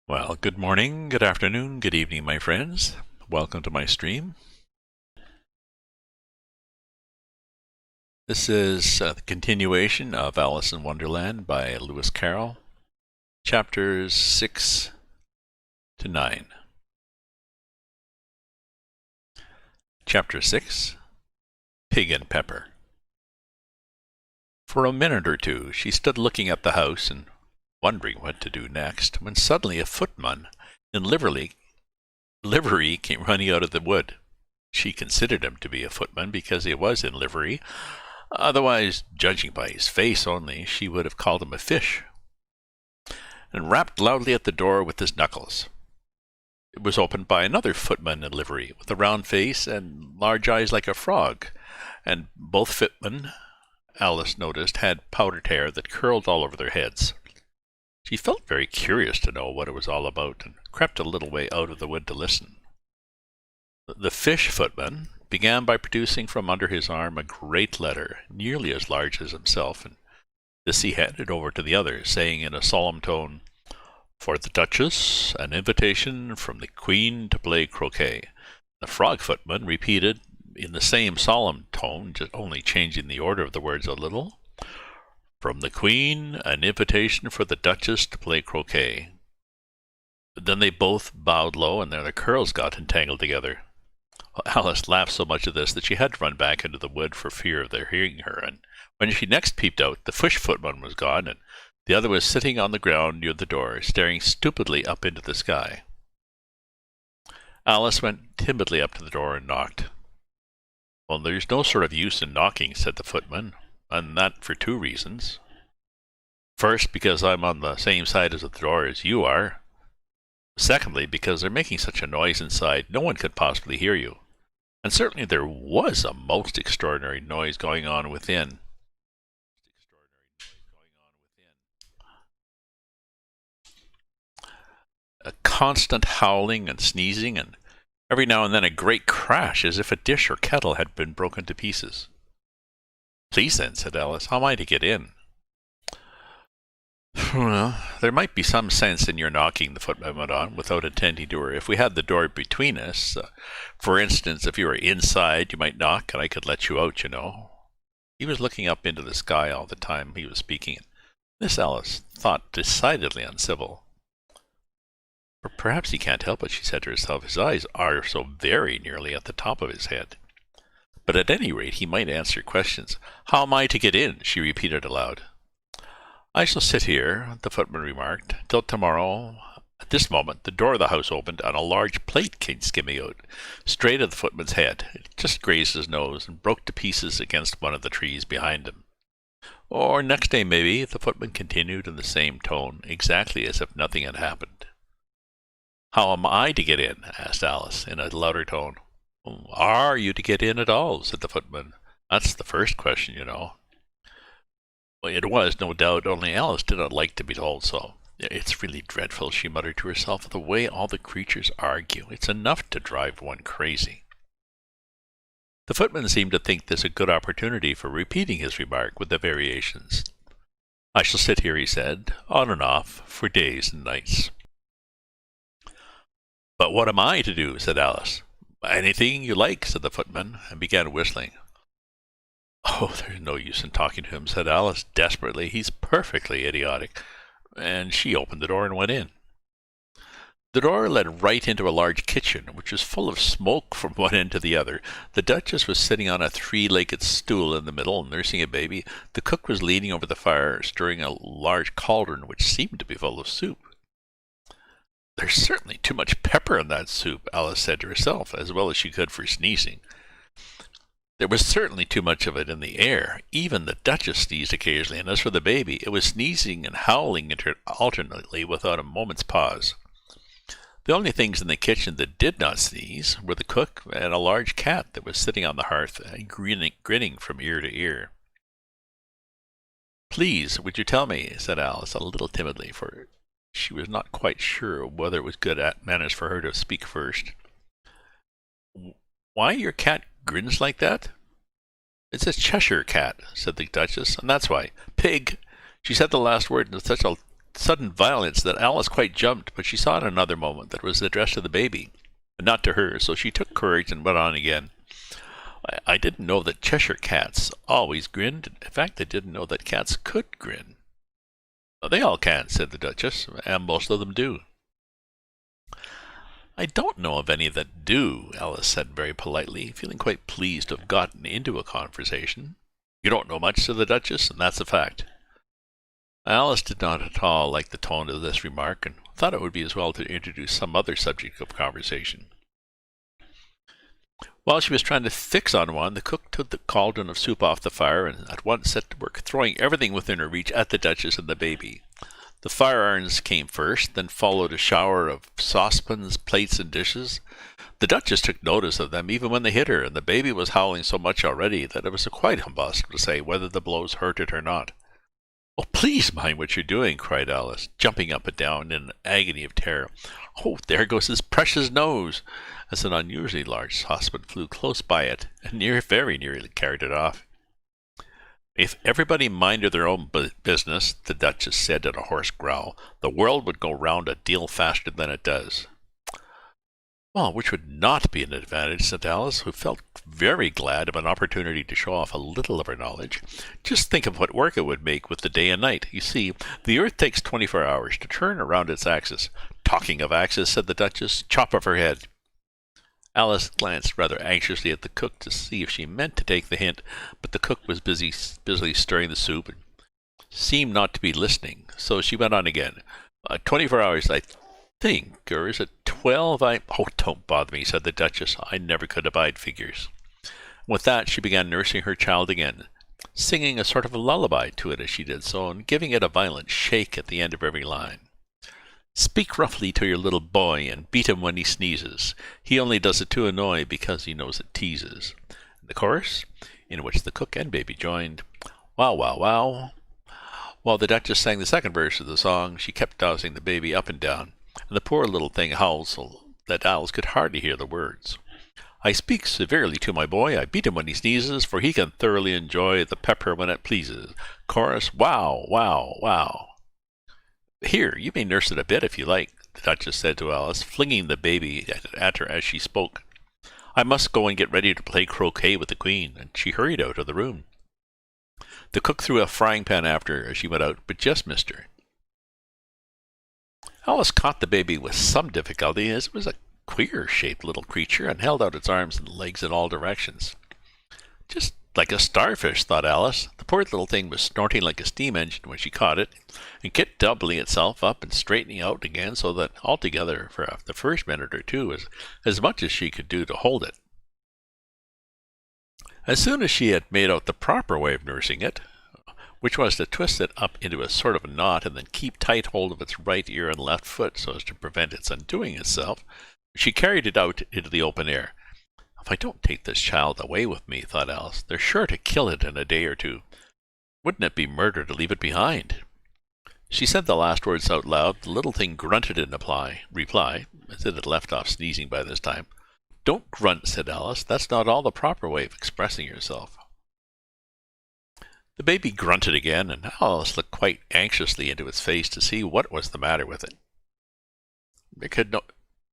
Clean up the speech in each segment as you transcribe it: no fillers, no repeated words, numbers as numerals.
Well, good morning, good afternoon, good evening, my friends. Welcome to my stream. This is the continuation of Alice in Wonderland by Lewis Carroll, chapters 6 to 9. Chapter 6, Pig and Pepper. For a minute or two she stood looking at the house and wondering what to do next, when suddenly a footman in livery came running out of the wood. She considered him to be a footman because he was in livery. Otherwise, judging by his face only, she would have called him a fish, and rapped loudly at the door with his knuckles. It was opened by another footman in livery, with a round face and large eyes like a frog, and both footmen, Alice noticed, had powdered hair that curled all over their heads. She felt very curious to know what it was all about, and crept a little way out of the wood to listen. The fish footman began by producing from under his arm a great letter, nearly as large as himself, and this he handed over to the other, saying in a solemn tone, "For the Duchess, an invitation from the Queen to play croquet." The frog footman repeated in the same solemn tone, just only changing the order of the words a little, "From the Queen, an invitation for the Duchess to play croquet." Then they both bowed low, and their curls got entangled together. Alice laughed so much at this that she had to run back into the wood for fear of their hearing her, and when she next peeped out, the fish footman was gone, and the other was sitting on the ground near the door, staring stupidly up into the sky. Alice went timidly up to the door and knocked. "Well, there's no sort of use in knocking," said the footman, "and that for two reasons. First, because I'm on the same side of the door as you are. Secondly, because they're making such a noise inside, no one could possibly hear you. And certainly there was a most extraordinary noise going on within. A constant howling and sneezing, and every now and then a great crash, as if a dish or kettle had been broken to pieces." "Please then," said Alice, "how am I to get in?" "Well, there might be some sense in your knocking," the footman went on, without attending to her. "If we had the door between us, for instance, if you were inside, you might knock, and I could let you out, you know." He was looking up into the sky all the time he was speaking. This Alice thought decidedly uncivil. "Perhaps he can't help it," she said to herself. "His eyes are so very nearly at the top of his head. But at any rate he might answer questions. How am I to get in?" she repeated aloud. "I shall sit here," the footman remarked, "till tomorrow." At this moment the door of the house opened, and a large plate came skimming out, straight at the footman's head. It just grazed his nose, and broke to pieces against one of the trees behind him. "Or next day, maybe," the footman continued in the same tone, exactly as if nothing had happened. "How am I to get in?" asked Alice, in a louder tone. "Are you to get in at all?" said the footman. "That's the first question, you know." Well, it was, no doubt, only Alice did not like to be told so. "It's really dreadful," she muttered to herself, "the way all the creatures argue. It's enough to drive one crazy." The footman seemed to think this a good opportunity for repeating his remark with the variations. "I shall sit here," he said, "on and off, for days and nights." "But what am I to do?" said Alice. "Anything you like," said the footman, and began whistling. "Oh, there's no use in talking to him," said Alice desperately. "He's perfectly idiotic." And she opened the door and went in. The door led right into a large kitchen, which was full of smoke from one end to the other. The Duchess was sitting on a three-legged stool in the middle, nursing a baby. The cook was leaning over the fire, stirring a large cauldron which seemed to be full of soup. "There's certainly too much pepper in that soup," Alice said to herself, as well as she could for sneezing. There was certainly too much of it in the air. Even the Duchess sneezed occasionally, and as for the baby, it was sneezing and howling alternately without a moment's pause. The only things in the kitchen that did not sneeze were the cook and a large cat that was sitting on the hearth, grinning from ear to ear. "Please, would you tell me," said Alice, a little timidly, for she was not quite sure whether it was good manners for her to speak first, "why your cat grins like that?" "It's a Cheshire Cat," said the Duchess, "and that's why." "Pig!" She said the last word in such a sudden violence that Alice quite jumped, but she saw in another moment that it was addressed to the baby, and not to her, so she took courage and went on again. I didn't know that Cheshire cats always grinned. In fact, I didn't know that cats could grin. They all can, said the Duchess, and most of them do. I don't know of any that do, Alice said very politely, feeling quite pleased to have gotten into a conversation. You don't know much, said the Duchess, and that's a fact. Alice did not at all like the tone of this remark, and thought it would be as well to introduce some other subject of conversation. While she was trying to fix on one, the cook took the cauldron of soup off the fire and at once set to work, throwing everything within her reach at the Duchess and the baby. The fire irons came first, then followed a shower of saucepans, plates, and dishes. The Duchess took notice of them even when they hit her, and the baby was howling so much already that it was quite impossible to say whether the blows hurt it or not. "Oh, please mind what you're doing," cried Alice, jumping up and down in an agony of terror. "Oh, there goes his precious nose!" as an unusually large saucepan flew close by it, and very nearly carried it off. "If everybody minded their own business," the Duchess said in a hoarse growl, "the world would go round a deal faster than it does." "Well, which would not be an advantage," said Alice, who felt very glad of an opportunity to show off a little of her knowledge. "Just think of what work it would make with the day and night. You see, the earth takes 24 hours to turn around its axis." "Talking of axis," said the Duchess, "chop off her head." Alice glanced rather anxiously at the cook to see if she meant to take the hint, but the cook was busily stirring the soup and seemed not to be listening, so she went on again. 24 hours, I think, or is it 12? Oh, don't bother me," said the Duchess. "I never could abide figures." With that, she began nursing her child again, singing a sort of a lullaby to it as she did so, and giving it a violent shake at the end of every line. "Speak roughly to your little boy, and beat him when he sneezes. He only does it to annoy, because he knows it teases." The chorus, in which the cook and baby joined, "Wow, wow, wow." While the Duchess sang the second verse of the song, she kept tossing the baby up and down, and the poor little thing howled so that Alice could hardly hear the words. "I speak severely to my boy, I beat him when he sneezes, for he can thoroughly enjoy the pepper when it pleases." Chorus, "Wow, wow, wow." "Here, you may nurse it a bit if you like," the Duchess said to Alice, flinging the baby at her as she spoke. "I must go and get ready to play croquet with the Queen," and she hurried out of the room. The cook threw a frying pan after her as she went out, but just missed her. Alice caught the baby with some difficulty, as it was a queer-shaped little creature and held out its arms and legs in all directions. "Just like a starfish," thought Alice. The poor little thing was snorting like a steam engine when she caught it, and kept doubling itself up and straightening out again, so that altogether for the first minute or two was as much as she could do to hold it. As soon as she had made out the proper way of nursing it, which was to twist it up into a sort of a knot and then keep tight hold of its right ear and left foot so as to prevent its undoing itself, she carried it out into the open air. "If I don't take this child away with me," thought Alice, "they're sure to kill it in a day or two. Wouldn't it be murder to leave it behind?" She said the last words out loud. The little thing grunted in reply, as it had left off sneezing by this time. "Don't grunt," said Alice. "That's not all the proper way of expressing yourself." The baby grunted again, and Alice looked quite anxiously into its face to see what was the matter with it. There could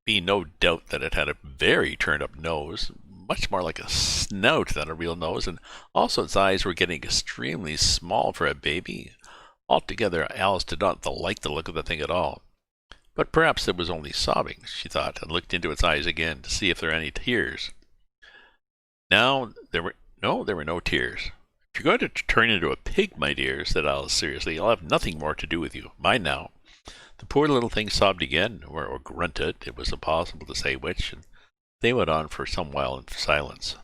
be no doubt that it had a very turned-up nose, much more like a snout than a real nose, and also its eyes were getting extremely small for a baby. Altogether, Alice did not like the look of the thing at all. But perhaps it was only sobbing, she thought, and looked into its eyes again to see if there were any tears. Now, there were no tears. "If you're going to turn into a pig, my dear," said Alice seriously, "I'll have nothing more to do with you. Mind now." The poor little thing sobbed again, or grunted. It was impossible to say which, and they went on for some while in silence.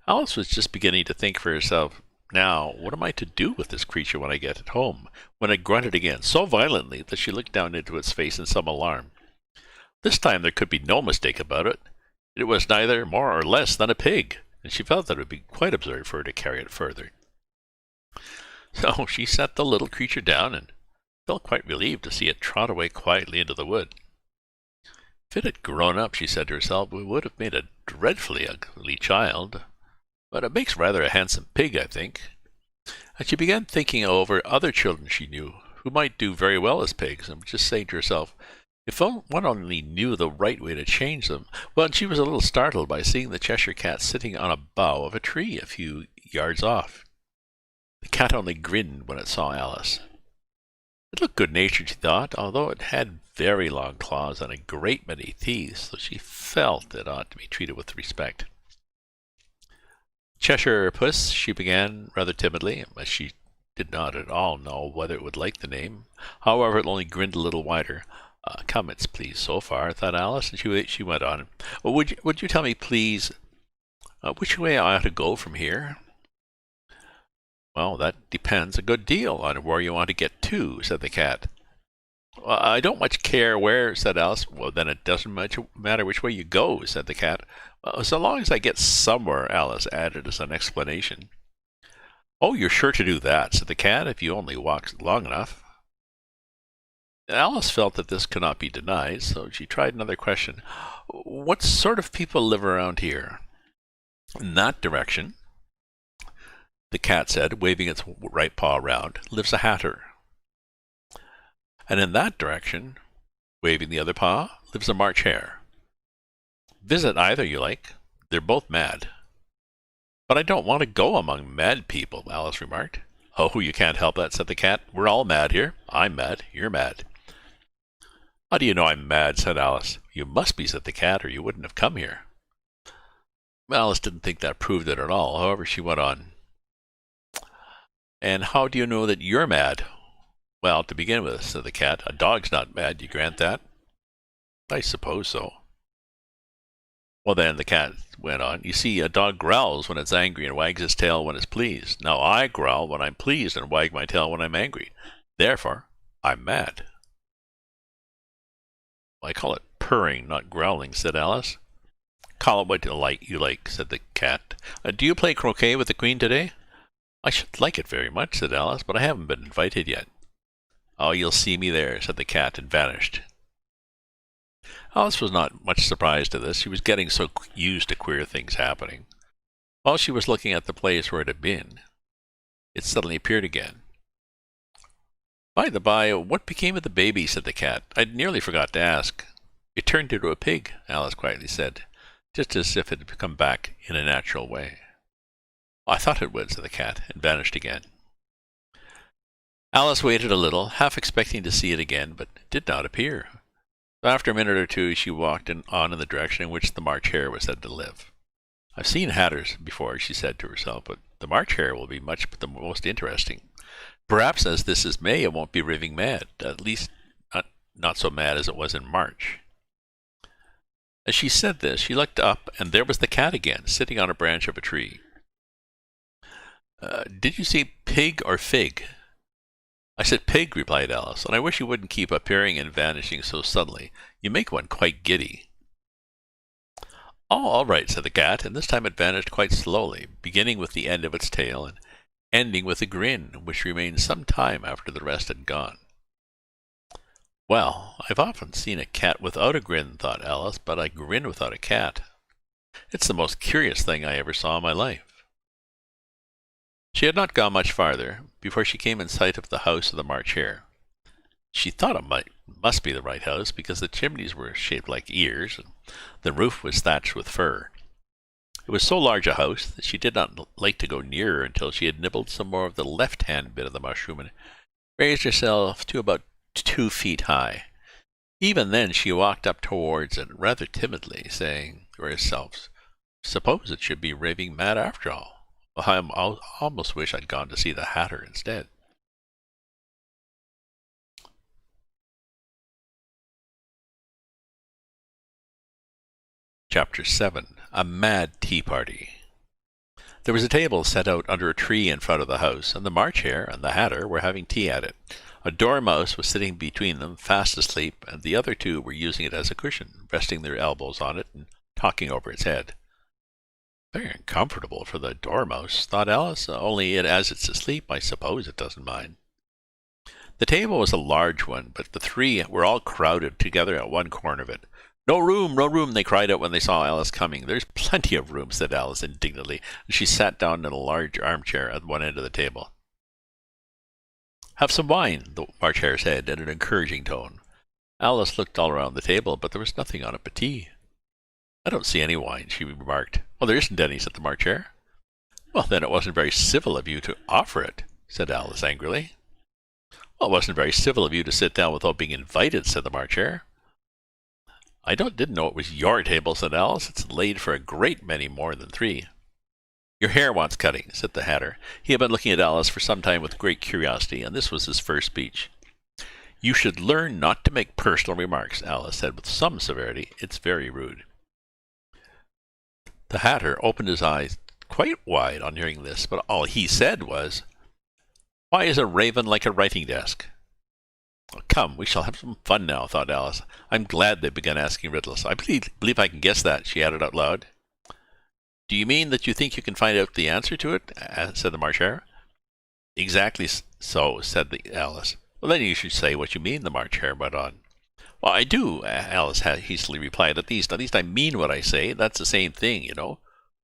Alice was just beginning to think for herself, "Now, what am I to do with this creature when I get it home?" when it grunted again so violently that she looked down into its face in some alarm. This time there could be no mistake about it. It was neither more or less than a pig, and she felt that it would be quite absurd for her to carry it further. So she set the little creature down and felt quite relieved to see it trot away quietly into the wood. If it had grown up, she said to herself, it would have made a dreadfully ugly child, but it makes rather a handsome pig, I think. And she began thinking over other children she knew who might do very well as pigs, and just saying to herself, if one only knew the right way to change them. Well, and she was a little startled by seeing the Cheshire Cat sitting on a bough of a tree a few yards off. The cat only grinned when it saw Alice. It looked good-natured, she thought, although it had very long claws and a great many teeth, so she felt it ought to be treated with respect. Cheshire Puss, she began rather timidly, as she did not at all know whether it would like the name. However, it only grinned a little wider. Come, it's pleased so far, thought Alice, and she went on. Would you tell me, please, which way I ought to go from here? Well, that depends a good deal on where you want to get to, said the cat. I don't much care where, said Alice. Well, then it doesn't much matter which way you go, said the cat. So long as I get somewhere, Alice added as an explanation. Oh, you're sure to do that, said the cat, if you only walk long enough. Alice felt that this could not be denied, so she tried another question. What sort of people live around here? In that direction, the cat said, waving its right paw around, lives a hatter. And in that direction, waving the other paw, lives a March hare. Visit either you like. They're both mad. But I don't want to go among mad people, Alice remarked. Oh, you can't help that, said the cat. We're all mad here. I'm mad. You're mad. How do you know I'm mad, said Alice. You must be, said the cat, or you wouldn't have come here. Alice didn't think that proved it at all. However, she went on. And how do you know that you're mad? Well, to begin with, said the cat, a dog's not mad. You grant that? I suppose so. Well then, the cat went on, you see, a dog growls when it's angry and wags its tail when it's pleased. Now I growl when I'm pleased and wag my tail when I'm angry. Therefore, I'm mad. I call it purring, not growling, said Alice. Call it what you like, said the cat. Do you play croquet with the Queen today? I should like it very much, said Alice, but I haven't been invited yet. Oh, you'll see me there, said the cat, and vanished. Alice was not much surprised at this. She was getting so used to queer things happening. While she was looking at the place where it had been, it suddenly appeared again. By the by, what became of the baby, said the cat. I'd nearly forgot to ask. It turned into a pig, Alice quietly said, just as if it had come back in a natural way. I thought it would, said the cat, and vanished again. Alice waited a little, half expecting to see it again, but it did not appear. After a minute or two, she walked on in the direction in which the March hare was said to live. I've seen hatters before, she said to herself, but the March hare will be the most interesting. Perhaps as this is May, it won't be raving mad, at least not so mad as it was in March. As she said this, she looked up, and there was the cat again, sitting on a branch of a tree. Did you say pig or fig? I said pig, replied Alice, and I wish you wouldn't keep appearing and vanishing so suddenly. You make one quite giddy. Oh, all right, said the cat, and this time it vanished quite slowly, beginning with the end of its tail and ending with a grin, which remained some time after the rest had gone. Well, I've often seen a cat without a grin, thought Alice, but I grin without a cat. It's the most curious thing I ever saw in my life. She had not gone much farther before she came in sight of the house of the March hare. She thought it must be the right house because the chimneys were shaped like ears and the roof was thatched with fur. It was so large a house that she did not like to go nearer until she had nibbled some more of the left-hand bit of the mushroom and raised herself to about 2 feet high. Even then she walked up towards it rather timidly, saying to herself, suppose it should be raving mad after all. I almost wish I'd gone to see the hatter instead. Chapter 7. A Mad Tea Party. There was a table set out under a tree in front of the house, and the March hare and the hatter were having tea at it. A dormouse was sitting between them, fast asleep, and the other two were using it as a cushion, resting their elbows on it and talking over its head. Very uncomfortable for the dormouse, thought Alice, only as it's asleep, I suppose it doesn't mind. The table was a large one, but the three were all crowded together at one corner of it. No room, they cried out when they saw Alice coming. There's plenty of room, said Alice indignantly, and she sat down in a large armchair at one end of the table. Have some wine, the March Hare said in an encouraging tone. Alice looked all around the table, but there was nothing on it but tea. I don't see any wine, she remarked. Well, there isn't any, said the March Hare. Well, then it wasn't very civil of you to offer it, said Alice angrily. Well, it wasn't very civil of you to sit down without being invited, said the March Hare. I didn't know it was your table, said Alice. It's laid for a great many more than 3. Your hair wants cutting, said the Hatter. He had been looking at Alice for some time with great curiosity, and this was his first speech. You should learn not to make personal remarks, Alice said with some severity. It's very rude. The Hatter opened his eyes quite wide on hearing this, but all he said was, Why is a raven like a writing desk? Oh, come, we shall have some fun now, thought Alice. I'm glad they began asking riddles. I believe I can guess that, she added out loud. Do you mean that you think you can find out the answer to it? Said the March Hare. Exactly so, said Alice. Well, then you should say what you mean, the March Hare went on. Well, I do, Alice hastily replied. At least I mean what I say. That's the same thing, you know.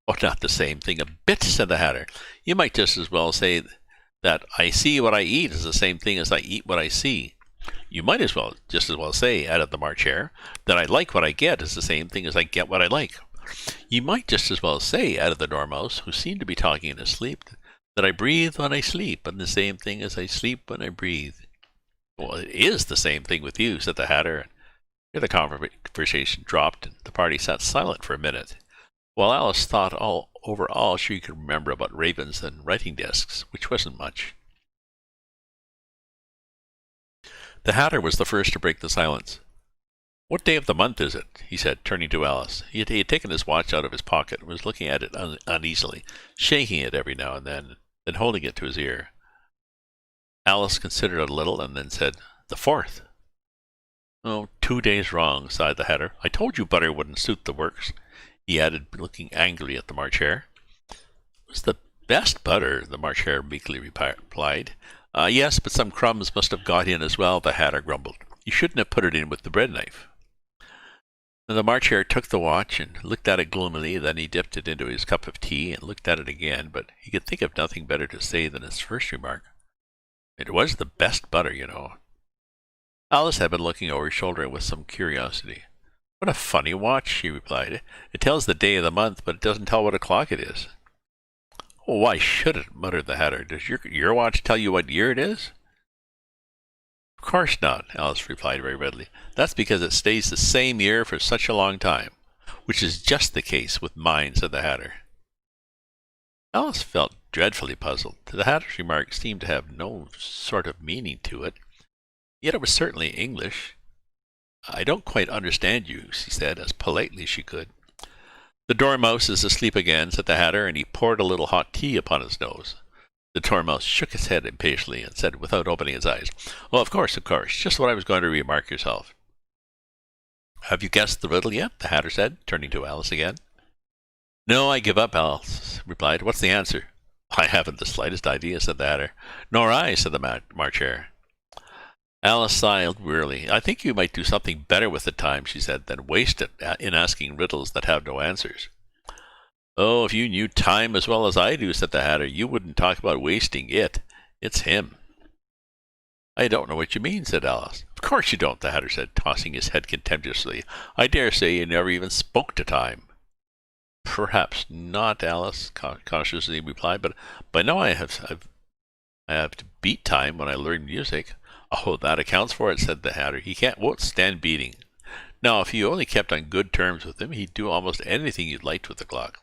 Oh, not the same thing a bit, said the Hatter. You might just as well say that I see what I eat is the same thing as I eat what I see. You might just as well say, added the March Hare, that I like what I get is the same thing as I get what I like. You might just as well say, added the Dormouse, who seemed to be talking in his sleep, that I breathe when I sleep, and the same thing as I sleep when I breathe. Well, it is the same thing with you, said the Hatter. Here the conversation dropped, and the party sat silent for a minute, while Alice thought over all she could remember about ravens and writing desks, which wasn't much. The Hatter was the first to break the silence. What day of the month is it? He said, turning to Alice. He had taken his watch out of his pocket and was looking at it uneasily, shaking it every now and then holding it to his ear. Alice considered a little and then said, The 4th. Oh, 2 days wrong, sighed the Hatter. I told you butter wouldn't suit the works, he added, looking angrily at the March Hare. It was the best butter, the March Hare meekly replied. Yes, but some crumbs must have got in as well, the Hatter grumbled. You shouldn't have put it in with the bread knife. And the March Hare took the watch and looked at it gloomily. Then he dipped it into his cup of tea and looked at it again, but he could think of nothing better to say than his first remark. It was the best butter, you know. Alice had been looking over his shoulder with some curiosity. What a funny watch, she replied. It tells the day of the month, but it doesn't tell what o'clock it is. Oh, why should it? Muttered the Hatter. Does your watch tell you what year it is? Of course not, Alice replied very readily. That's because it stays the same year for such a long time, which is just the case with mine, said the Hatter. Alice felt dreadfully puzzled. The Hatter's remark seemed to have no sort of meaning to it, yet it was certainly English. I don't quite understand you, she said, as politely as she could. The Dormouse is asleep again, said the Hatter, and he poured a little hot tea upon his nose. The Dormouse shook his head impatiently and said, without opening his eyes, Oh, of course, just what I was going to remark yourself. Have you guessed the riddle yet? The Hatter said, turning to Alice again. No, I give up, Alice replied. What's the answer? I haven't the slightest idea, said the Hatter. Nor I, said the March Hare. Alice sighed wearily. I think you might do something better with the time, she said, than waste it in asking riddles that have no answers. Oh, if you knew time as well as I do, said the Hatter, you wouldn't talk about wasting it. It's him. I don't know what you mean, said Alice. Of course you don't, the Hatter said, tossing his head contemptuously. I dare say you never even spoke to time. Perhaps not, Alice cautiously replied, but by now I have to beat time when I learn music. Oh, that accounts for it, said the Hatter. He won't stand beating. Now, if you only kept on good terms with him, he'd do almost anything you'd liked with the clock.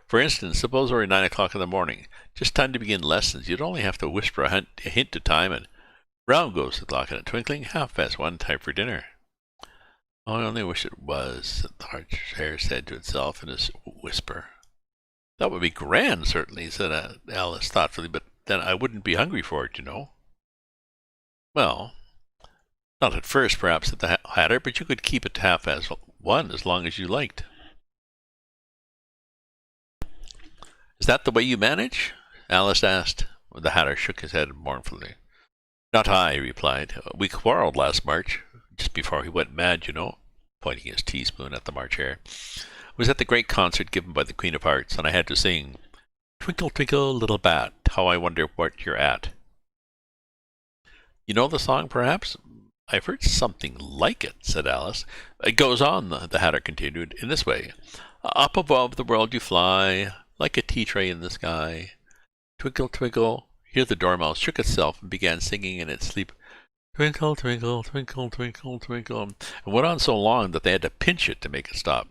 For instance, suppose we're 9 o'clock in the morning, just time to begin lessons. You'd only have to whisper a hint to time, and round goes the clock in a twinkling, 1:30, time for dinner. Oh, I only wish it was, the March Hare said to itself in a whisper. That would be grand, certainly, said Alice thoughtfully, but then I wouldn't be hungry for it, you know. Well, not at first, perhaps, said the Hatter, but you could keep it to 1:30 as long as you liked. Is that the way you manage? Alice asked. The Hatter shook his head mournfully. Not I, he replied. We quarrelled last March, just before he went mad, you know. pointing his teaspoon at the March Hare. "I was at the great concert given by the Queen of Hearts, and I had to sing, 'Twinkle, twinkle, little bat, how I wonder what you're at.'" "You know the song, perhaps?" "I've heard something like it," said Alice. "It goes on," the Hatter continued, "in this way. Up above the world you fly, like a tea tray in the sky. Twinkle, twinkle." Here the Dormouse shook itself and began singing in its sleep, "Twinkle, twinkle, twinkle, twinkle, twinkle," and went on so long that they had to pinch it to make it stop.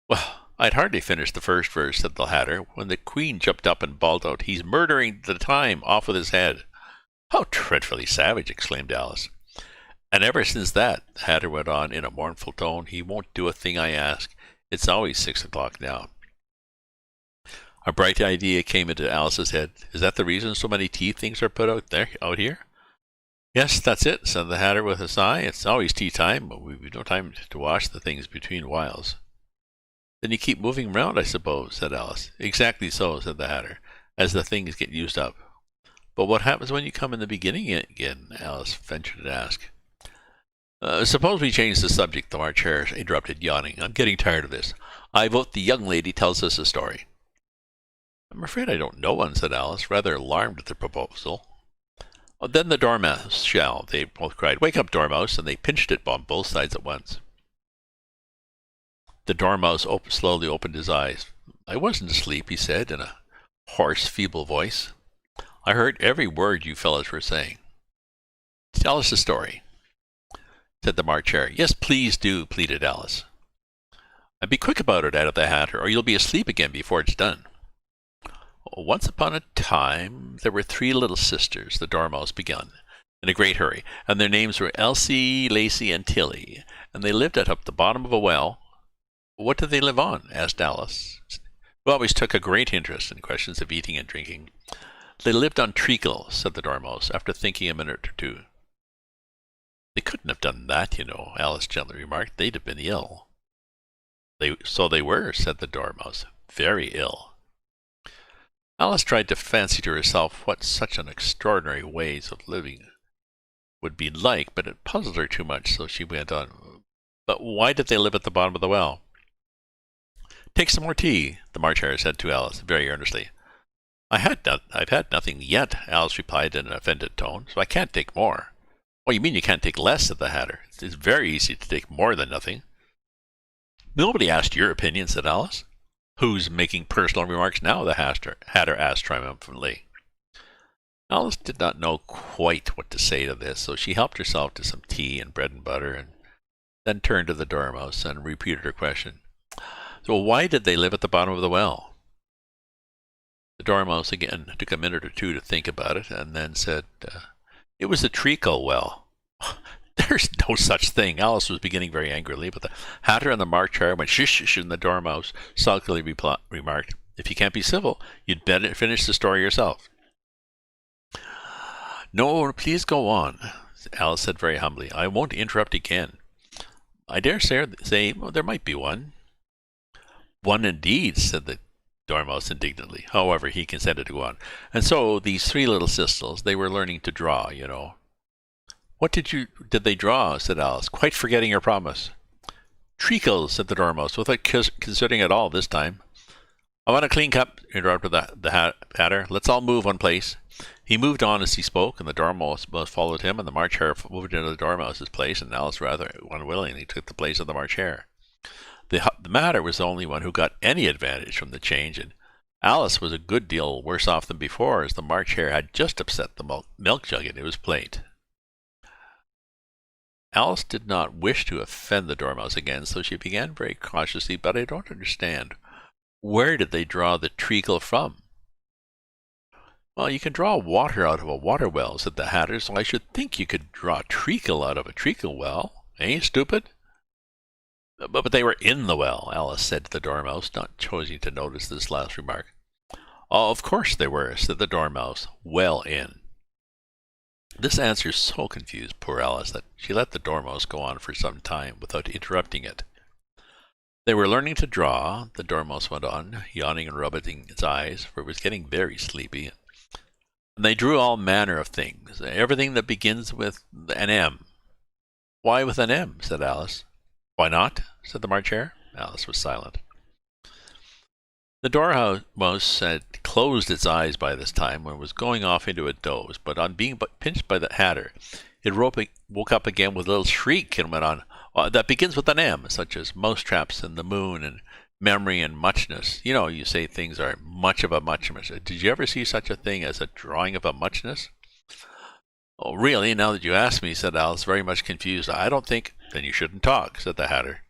"Well, I'd hardly finished the first verse," said the Hatter, when the Queen jumped up and bawled out, "He's murdering the time off with his head." "How dreadfully savage!" exclaimed Alice. "And ever since that," the Hatter went on in a mournful tone, "he won't do a thing I ask. It's always 6 o'clock now." A bright idea came into Alice's head. "Is that the reason so many tea things are put out here?" "Yes, that's it," said the Hatter with a sigh. "It's always tea time, but we've no time to wash the things between whiles." "Then you keep moving round, I suppose," said Alice. "Exactly so," said the Hatter, "as the things get used up." "But what happens when you come in the beginning again?" Alice ventured to ask. Suppose we change the subject," the March Hare interrupted, yawning. "I'm getting tired of this. I vote the young lady tells us a story." "I'm afraid I don't know one," said Alice, rather alarmed at the proposal. "Then the Dormouse shall," they both cried. "Wake up, Dormouse," and they pinched it on both sides at once. The Dormouse slowly opened his eyes. "I wasn't asleep," he said in a hoarse, feeble voice. "I heard every word you fellows were saying." "Tell us a story," said the March Hare. "Yes, please do," pleaded Alice. "And be quick about it," added the Hatter, "or you'll be asleep again before it's done." "Once upon a time there were 3 little sisters," the Dormouse began, in a great hurry, "and their names were Elsie, Lacie, and Tilly, and they lived at up the bottom of a well." "What did they live on?" asked Alice, who always took a great interest in questions of eating and drinking. "They lived on treacle," said the Dormouse, after thinking a minute or two. "They couldn't have done that, you know," Alice gently remarked. "They'd have been ill." So they were," said the Dormouse. "Very ill." Alice tried to fancy to herself what such an extraordinary ways of living would be like, but it puzzled her too much, so she went on. "But why did they live at the bottom of the well?" "Take some more tea," the March Hare said to Alice, very earnestly. I've had nothing yet," Alice replied in an offended tone, "so I can't take more." "Oh, you mean you can't take less," said the Hatter. "It's very easy to take more than nothing." "Nobody asked your opinion," said Alice. "Who's making personal remarks now?" the Hatter asked triumphantly. Alice did not know quite what to say to this, so she helped herself to some tea and bread and butter, and then turned to the Dormouse and repeated her question. "So why did they live at the bottom of the well?" The Dormouse again took a minute or two to think about it, and then said, "It was a treacle well." "There's no such thing." Alice was beginning very angrily, but the Hatter and the March Hare went shish shish, and the Dormouse sulkily remarked, "If you can't be civil, you'd better finish the story yourself." "No, please go on," Alice said very humbly. "I won't interrupt again. I dare say there might be one." "One indeed," said the Dormouse indignantly. However, he consented to go on. "And so these 3 little sisters, they were learning to draw, you know." "What did they draw?" said Alice, quite forgetting her promise. "Treacle," said the Dormouse, without considering it all this time. "I want a clean cup," interrupted the Hatter. "Let's all move one place." He moved on as he spoke, and the Dormouse followed him, and the March Hare moved into the Dormouse's place, and Alice rather unwillingly took the place of the March Hare. The Hatter was the only one who got any advantage from the change, and Alice was a good deal worse off than before, as the March Hare had just upset the milk jug into his plate. Alice did not wish to offend the Dormouse again, so she began very cautiously, "But I don't understand. Where did they draw the treacle from?" "Well, you can draw water out of a water well," said the Hatter, "so I should think you could draw treacle out of a treacle well. Eh, stupid?" But they were in the well," Alice said to the Dormouse, not choosing to notice this last remark. "Oh, of course they were," said the Dormouse, "well in." This answer so confused poor Alice that she let the Dormouse go on for some time without interrupting it. "They were learning to draw," the Dormouse went on, yawning and rubbing his eyes, for it was getting very sleepy. "And they drew all manner of things, everything that begins with an M." "Why with an M?" said Alice. Why not? Said the March Hare. Alice was silent. The Dormouse had closed its eyes by this time and was going off into a doze, but on being pinched by the Hatter, it woke up again with a little shriek and went on, that begins with an M, such as mousetraps and the moon and memory and muchness. You know, you say things are much of a muchness. Did you ever see such a thing as a drawing of a muchness? Oh, really? Now that you ask me, said Alice, very much confused. I don't think... Then you shouldn't talk, said the Hatter.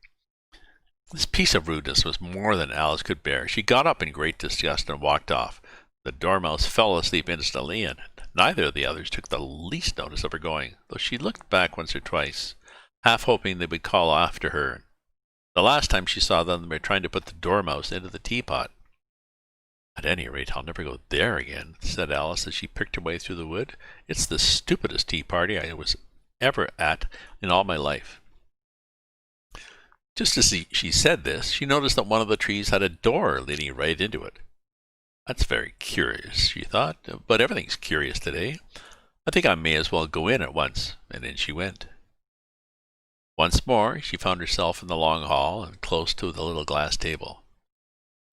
This piece of rudeness was more than Alice could bear. She got up in great disgust and walked off. The Dormouse fell asleep instantly, and neither of the others took the least notice of her going, though she looked back once or twice, half hoping they would call after her. The last time she saw them, they were trying to put the Dormouse into the teapot. At any rate, I'll never go there again, said Alice as she picked her way through the wood. It's the stupidest tea party I was ever at in all my life. Just as she said this, she noticed that one of the trees had a door leading right into it. That's very curious, she thought, but everything's curious today. I think I may as well go in at once, and in she went. Once more, she found herself in the long hall and close to the little glass table.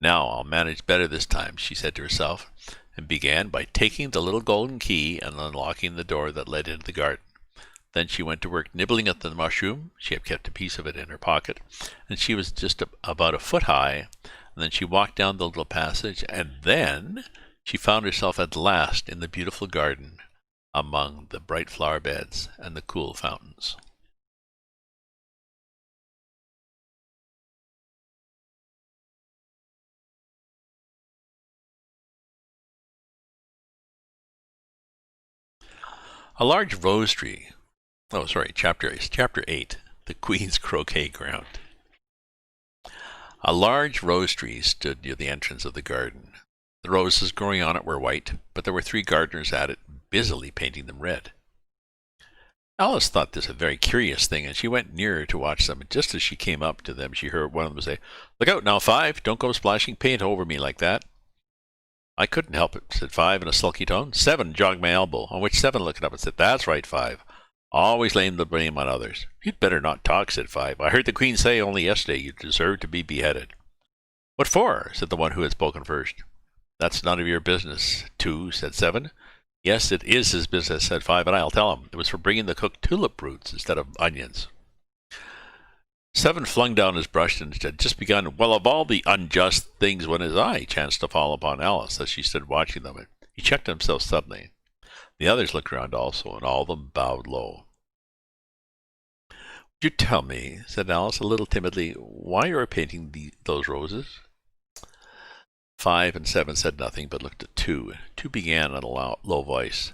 Now I'll manage better this time, she said to herself, and began by taking the little golden key and unlocking the door that led into the garden. Then she went to work nibbling at the mushroom. She had kept a piece of it in her pocket, and she was just about a foot high. And then she walked down the little passage, and then she found herself at last in the beautiful garden, among the bright flower beds and the cool fountains. A large rose tree. Chapter 8, The Queen's Croquet Ground. A large rose tree stood near the entrance of the garden. The roses growing on it were white, but there were 3 gardeners at it, busily painting them red. Alice thought this a very curious thing, and she went nearer to watch them, and just as she came up to them, she heard one of them say, "Look out now, 5! Don't go splashing paint over me like that." "I couldn't help it," said 5 in a sulky tone. 7 jogged my elbow, on which 7 looked up and said, "That's right, 5. Always laying the blame on others." "You'd better not talk," said 5. "I heard the Queen say only yesterday you deserve to be beheaded." "What for?" said the one who had spoken first. "That's none of your business, 2, said 7. "Yes, it is his business," said 5, "and I'll tell him. It was for bringing the cook tulip roots instead of onions." 7 flung down his brush and had just begun, "Well, of all the unjust things," when his eye chanced to fall upon Alice as she stood watching them. He checked himself suddenly. The others looked round also, and all of them bowed low. "Would you tell me," said Alice a little timidly, "why you are painting those roses?" 5 and 7 said nothing, but looked at 2. 2 began in a low voice.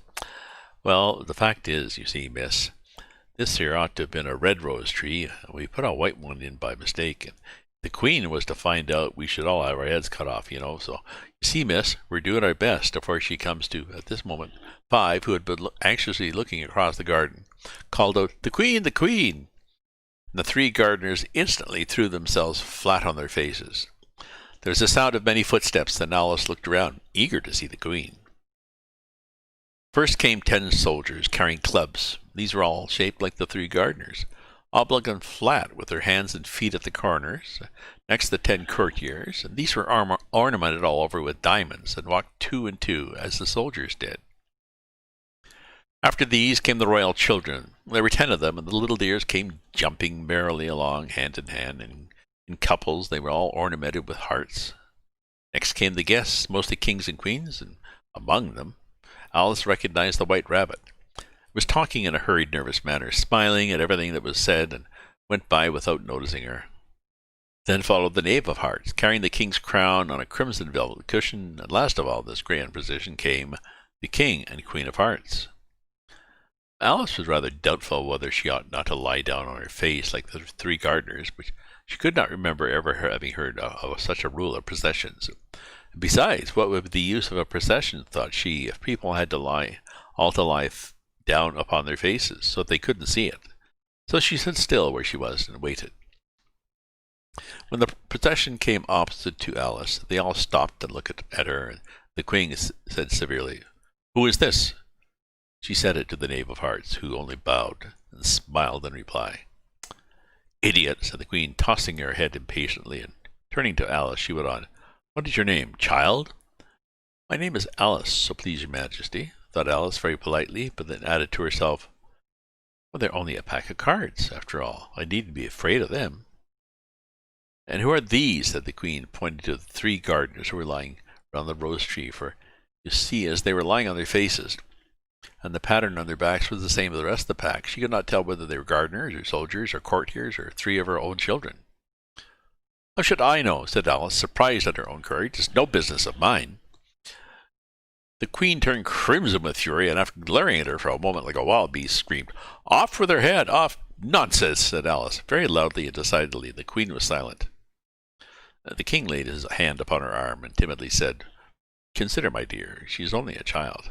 "Well, the fact is, you see, miss, this here ought to have been a red rose tree, and we put a white one in by mistake, and the Queen was to find out we should all have our heads cut off, you know, so you see, miss, we're doing our best before she comes to." At this moment, 5, who had been anxiously looking across the garden, called out, "The Queen, the Queen!" And the 3 gardeners instantly threw themselves flat on their faces. There was a sound of many footsteps, and Alice looked around, eager to see the Queen. First came 10 soldiers carrying clubs. These were all shaped like the 3 gardeners, oblong and flat, with their hands and feet at the corners. Next, the 10 courtiers, and these were ornamented all over with diamonds, and walked 2 and 2, as the soldiers did. After these came the royal children. There were 10 of them, and the little dears came jumping merrily along, hand in hand, and in couples. They were all ornamented with hearts. Next came the guests, mostly kings and queens, and among them Alice recognized the White Rabbit. He was talking in a hurried, nervous manner, smiling at everything that was said, and went by without noticing her. Then followed the Knave of Hearts, carrying the king's crown on a crimson velvet cushion, and last of all this grand procession came the King and Queen of Hearts. Alice was rather doubtful whether she ought not to lie down on her face like the 3 gardeners, but she could not remember ever having heard of such a rule of processions. Besides, what would be the use of a procession, thought she, if people had to lie down upon their faces so that they couldn't see it? So she stood still where she was and waited. When the procession came opposite to Alice, they all stopped and looked at her, and the Queen said severely, "Who is this?" She said it to the Knave of Hearts, who only bowed and smiled in reply. Idiot, said the Queen, tossing her head impatiently, and turning to Alice, she went on, What is your name, child? My name is Alice, so please your Majesty, thought Alice very politely, but then added to herself, Well, they're only a pack of cards, after all. I needn't be afraid of them. And who are these? Said the Queen, pointing to the 3 gardeners who were lying round the rose tree, for you see, as they were lying on their faces, and the pattern on their backs was the same as the rest of the pack, she could not tell whether they were gardeners, or soldiers, or courtiers, or 3 of her own children. How should I know? Said Alice, surprised at her own courage. It's no business of mine. The Queen turned crimson with fury, and after glaring at her for a moment like a wild beast, screamed, Off with her head! Off! Nonsense! Said Alice, very loudly and decidedly. The Queen was silent. The King laid his hand upon her arm and timidly said, Consider, my dear, she is only a child.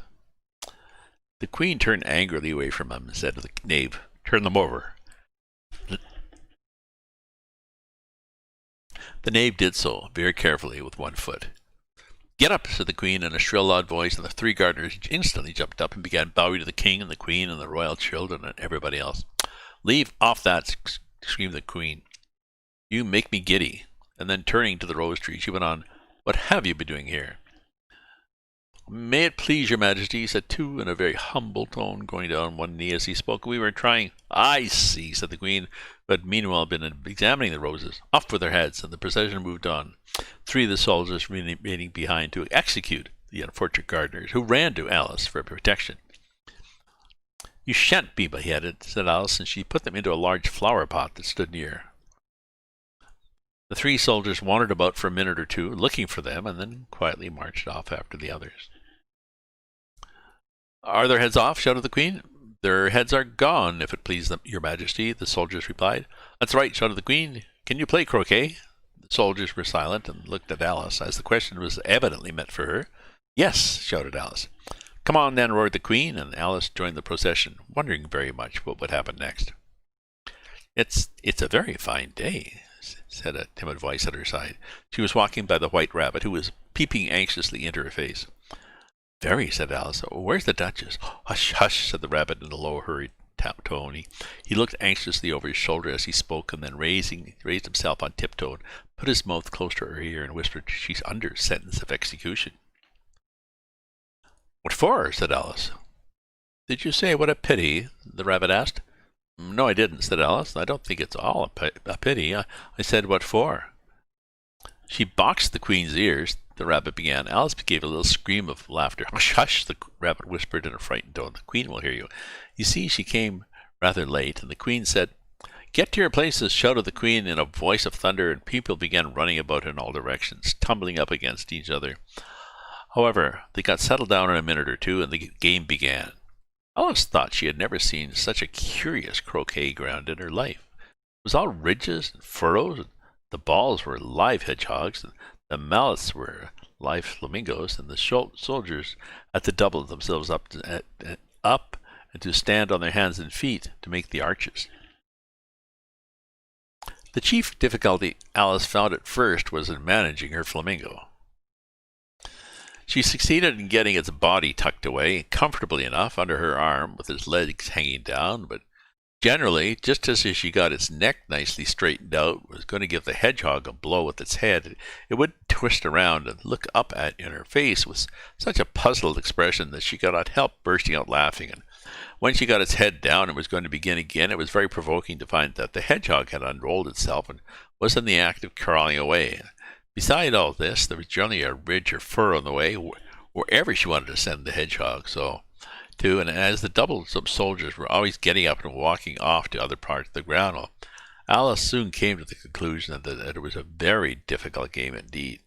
The Queen turned angrily away from him and said to the knave, Turn them over. The knave did so, very carefully, with 1 foot. Get up, said the Queen in a shrill, loud voice, and the 3 gardeners instantly jumped up and began bowing to the King and the Queen and the royal children and everybody else. Leave off that, screamed the Queen. You make me giddy. And then turning to the rose tree, she went on, What have you been doing here? May it please your Majesty, said Two in a very humble tone, going down on one knee as he spoke. We were trying. I see, said the Queen, who had meanwhile been examining the roses. Off with their heads, and the procession moved on, 3 of the soldiers remaining behind to execute the unfortunate gardeners, who ran to Alice for protection. You shan't be beheaded, said Alice, and she put them into a large flower pot that stood near. The 3 soldiers wandered about for a minute or 2, looking for them, and then quietly marched off after the others. Are their heads off? Shouted the Queen. Their heads are gone, if it please your Majesty, the soldiers replied. That's right, shouted the Queen. Can you play croquet? The soldiers were silent and looked at Alice, as the question was evidently meant for her. Yes, shouted Alice. Come on then, roared the Queen, and Alice joined the procession, wondering very much what would happen next. It's a very fine day, said a timid voice at her side. She was walking by the White Rabbit, who was peeping anxiously into her face. Very, said Alice. Where's the Duchess? Hush, hush, said the Rabbit in a low, hurried tone. He looked anxiously over his shoulder as he spoke, and then raised himself on tiptoe, and put his mouth close to her ear, and whispered, She's under sentence of execution. What for? Said Alice. Did you say what a pity? The Rabbit asked. No, I didn't, said Alice. I don't think it's all a pity. I said what for. She boxed the Queen's ears, the Rabbit began. Alice gave a little scream of laughter. Hush, hush, the Rabbit whispered in a frightened tone. The Queen will hear you. You see, she came rather late, and the Queen said, Get to your places, shouted the Queen in a voice of thunder, and people began running about in all directions, tumbling up against each other. However, they got settled down in a minute or 2, and the game began. Alice thought she had never seen such a curious croquet ground in her life. It was all ridges and furrows, and the balls were live hedgehogs, and the mallets were live flamingos, and the soldiers had to double themselves up and to stand on their hands and feet to make the arches. The chief difficulty Alice found at first was in managing her flamingo. She succeeded in getting its body tucked away comfortably enough under her arm with its legs hanging down, but generally, just as she got its neck nicely straightened out, was going to give the hedgehog a blow with its head, it would twist around and look up in her face with such a puzzled expression that she could not help bursting out laughing. And when she got its head down and was going to begin again, it was very provoking to find that the hedgehog had unrolled itself and was in the act of crawling away. Beside all this, there was generally a ridge or furrow in the way wherever she wanted to send the hedgehog. And as the double soldiers were always getting up and walking off to other parts of the ground, Alice soon came to the conclusion that it was a very difficult game indeed.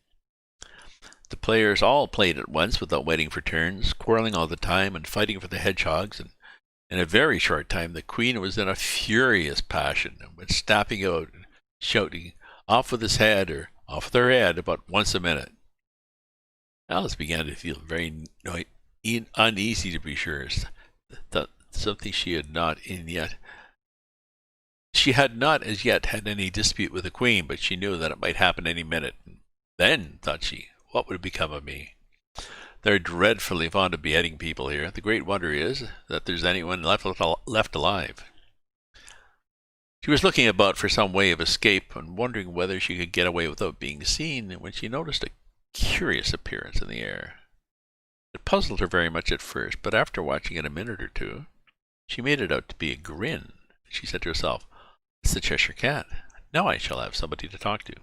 The players all played at once without waiting for turns, quarreling all the time and fighting for the hedgehogs, and in a very short time the Queen was in a furious passion and went stamping out and shouting, Off with his head, or off with her head, about once a minute. Alice began to feel very uneasy, to be sure, that something she had not as yet had any dispute with the Queen, but she knew that it might happen any minute. Then, thought she, what would become of me? They're dreadfully fond of beheading people here. The great wonder is that there's anyone left alive. She was looking about for some way of escape and wondering whether she could get away without being seen when she noticed a curious appearance in the air. It puzzled her very much at first, but after watching it a minute or two, she made it out to be a grin. She said to herself, "It's the Cheshire Cat. Now I shall have somebody to talk to."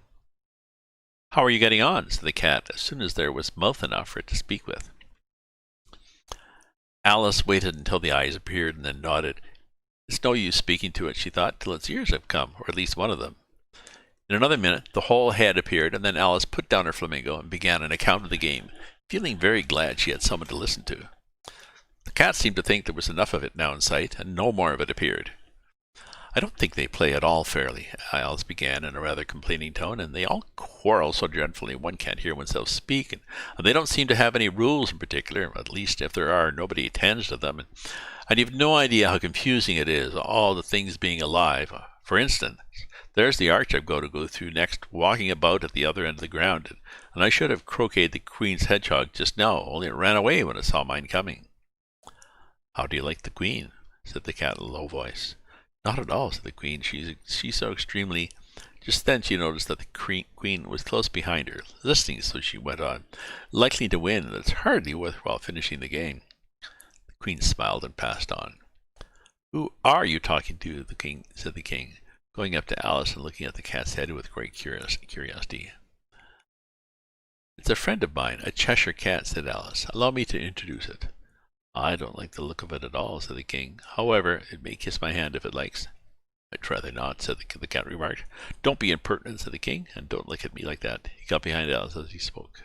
"How are you getting on?" said the cat, as soon as there was mouth enough for it to speak with. Alice waited until the eyes appeared and then nodded. It's no use speaking to it, she thought, till its ears have come, or at least one of them. In another minute, the whole head appeared, and then Alice put down her flamingo and began an account of the game, feeling very glad she had someone to listen to. The cat seemed to think there was enough of it now in sight, and no more of it appeared. "I don't think they play at all fairly," Alice began in a rather complaining tone, "and they all quarrel so dreadfully one can't hear oneself speak, and they don't seem to have any rules in particular. At least, if there are, nobody attends to them, and you've no idea how confusing it is, all the things being alive. For instance, there's the arch I've got to go through next, walking about at the other end of the ground, and I should have croqueted the Queen's hedgehog just now, only it ran away when it saw mine coming." "How do you like the Queen?" said the cat in a low voice. "Not at all," said the Queen. She's so extremely—" Just then she noticed that the Queen was close behind her, listening, so she went on, "Likely to win, and it's hardly worthwhile finishing the game." The Queen smiled and passed on. "Who are you talking to, the King?" said the King, going up to Alice and looking at the cat's head with great curiosity. "It's a friend of mine, a Cheshire Cat," said Alice. "Allow me to introduce it." "I don't like the look of it at all," said the King. "However, it may kiss my hand if it likes." "I'd rather not," said the cat remarked. "Don't be impertinent," said the King, "and don't look at me like that." He got behind Alice as he spoke.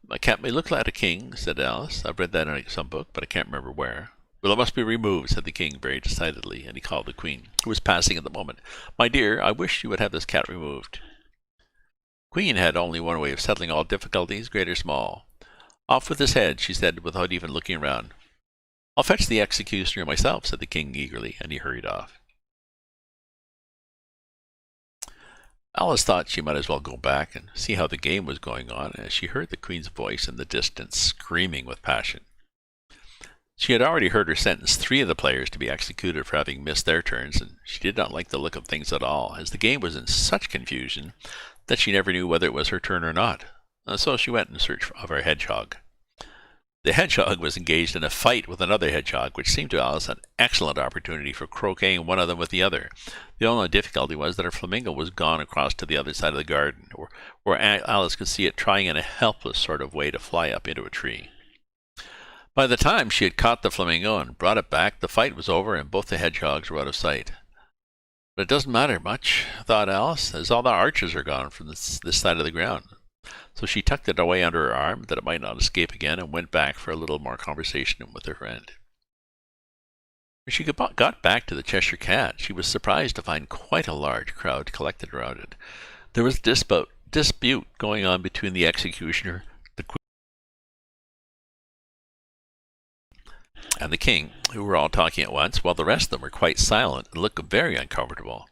"A cat may look like a king," said Alice. "I've read that in some book, but I can't remember where." "Well, it must be removed," said the King very decidedly, and he called the Queen, who was passing at the moment. "My dear, I wish you would have this cat removed." Queen had only one way of settling all difficulties, great or small. "Off with his head," she said, without even looking round. "I'll fetch the executioner myself," said the King eagerly, and he hurried off. Alice thought she might as well go back and see how the game was going on, as she heard the Queen's voice in the distance, screaming with passion. She had already heard her sentence 3 of the players to be executed for having missed their turns, and she did not like the look of things at all, as the game was in such confusion that she never knew whether it was her turn or not. So she went in search of her hedgehog. The hedgehog was engaged in a fight with another hedgehog, which seemed to Alice an excellent opportunity for croqueting one of them with the other. The only difficulty was that her flamingo was gone across to the other side of the garden, where Alice could see it trying in a helpless sort of way to fly up into a tree. By the time she had caught the flamingo and brought it back, the fight was over and both the hedgehogs were out of sight. "But it doesn't matter much," thought Alice, "as all the arches are gone from this side of the ground." So she tucked it away under her arm, that it might not escape again, and went back for a little more conversation with her friend. When she got back to the Cheshire Cat, she was surprised to find quite a large crowd collected around it. There was a dispute going on between the executioner, the Queen, and the King, who were all talking at once, while the rest of them were quite silent and looked very uncomfortable.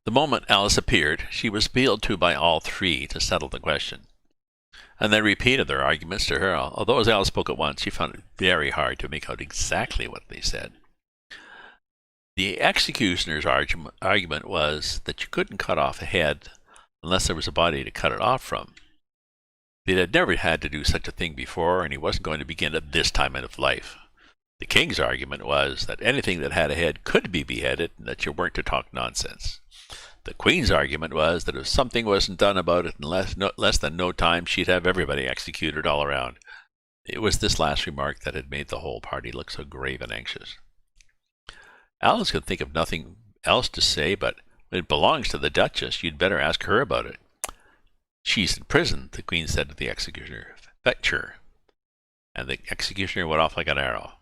The moment Alice appeared, she was appealed to by all 3 to settle the question, and they repeated their arguments to her. Although as Alice spoke at once, she found it very hard to make out exactly what they said. The executioner's argument was that you couldn't cut off a head unless there was a body to cut it off from. They had never had to do such a thing before, and he wasn't going to begin at this time of life. The King's argument was that anything that had a head could be beheaded, and that you weren't to talk nonsense. The Queen's argument was that if something wasn't done about it in less than no time, she'd have everybody executed all around. It was this last remark that had made the whole party look so grave and anxious. Alice could think of nothing else to say, but "It belongs to the Duchess. You'd better ask her about it." "She's in prison," the Queen said to the executioner. "Fetch her." And the executioner went off like an arrow.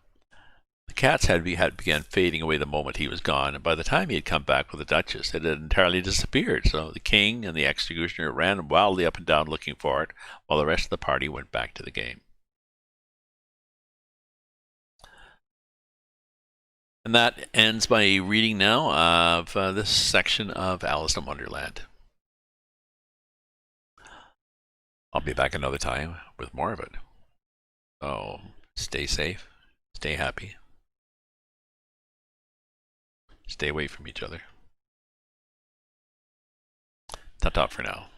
The cat's head began fading away the moment he was gone, and by the time he had come back with the Duchess, it had entirely disappeared. So the King and the executioner ran wildly up and down looking for it, while the rest of the party went back to the game. And that ends my reading now of this section of Alice in Wonderland. I'll be back another time with more of it. So stay safe, stay happy. Stay away from each other. Ta-ta for now.